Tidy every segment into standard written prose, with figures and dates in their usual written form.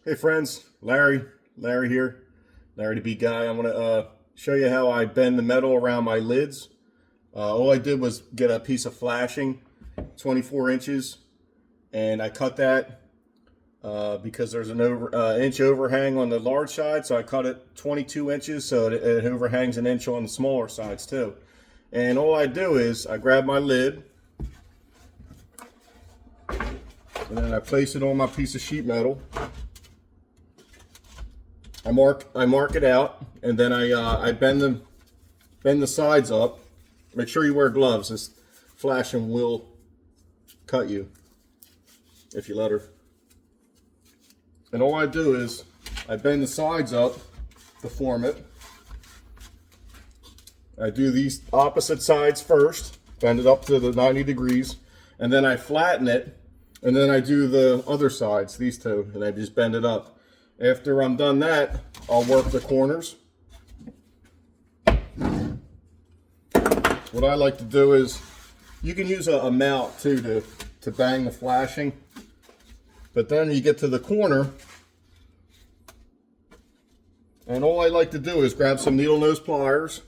Hey friends, Larry here, Larry the Bee Guy. I'm gonna show you how I bend the metal around my lids. All I did was get a piece of flashing, 24 inches, and I cut that because there's an inch overhang on the large side, so I cut it 22 inches so it overhangs an inch on the smaller sides too. And all I do is I grab my lid, and then I place it on my piece of sheet metal. I mark it out, and then I bend the sides up. Make sure you wear gloves. This flashing will cut you if you let her. And all I do is I bend the sides up to form it. I do these opposite sides first, bend it up to the 90 degrees, and then I flatten it, and then I do the other sides, these two, and I just bend it up. After I'm done that, I'll work the corners. What I like to do is, you can use a mallet too to bang the flashing. But then you get to the corner, and all I like to do is grab some needle nose pliers,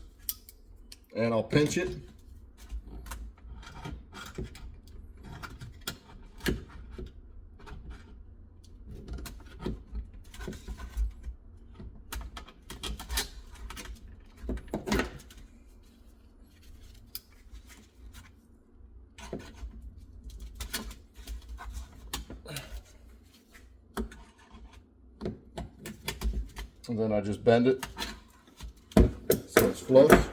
and I'll pinch it. And then I just bend it so it's flush.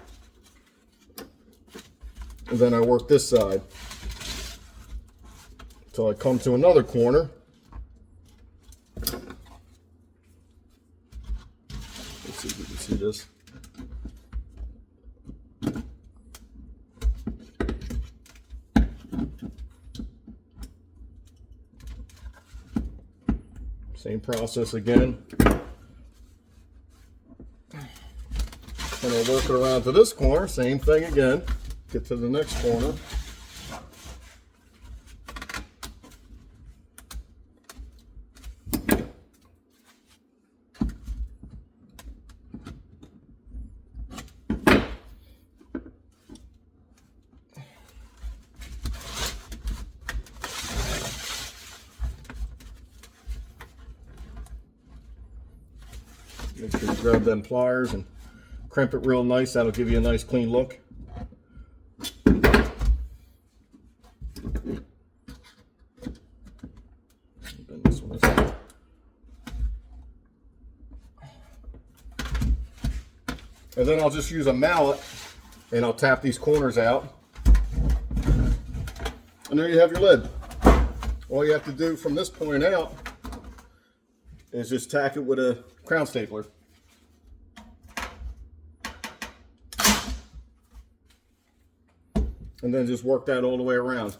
And then I work this side until I come to another corner. Let's see if you can see this. Same process again. And I'll work it around to this corner, same thing again. Get to the next corner. Make sure you grab them pliers and crimp it real nice. That'll give you a nice clean look. Bend this one aside. And then I'll just use a mallet and I'll tap these corners out. And there you have your lid. All you have to do from this point out is just tack it with a crown stapler. And then just work that all the way around.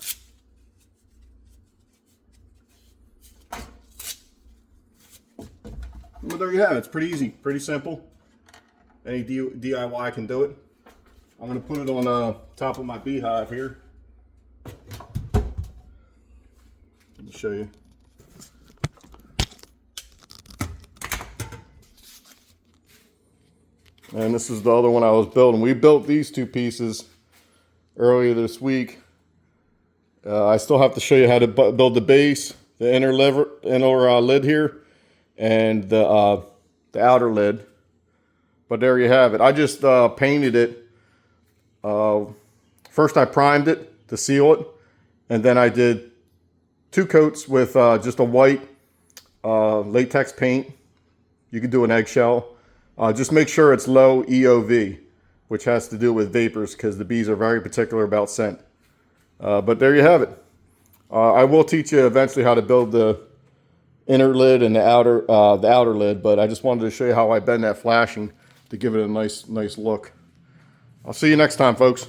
Well, there you have it. It's pretty easy, pretty simple. Any DIY can do it. I'm going to put it on top of my beehive here. Let me show you. And this is the other one I was building. We built these two pieces earlier this week. I still have to show you how to build the base, the inner lid here, and the outer lid. But there you have it. I just painted it. First I primed it to seal it, and then I did 2 coats with just a white latex paint. You could do an eggshell. Just make sure it's low EOV, which has to do with vapors because the bees are very particular about scent. But there you have it. I will teach you eventually how to build the inner lid and the outer lid, but I just wanted to show you how I bend that flashing to give it a nice look. I'll see you next time, folks.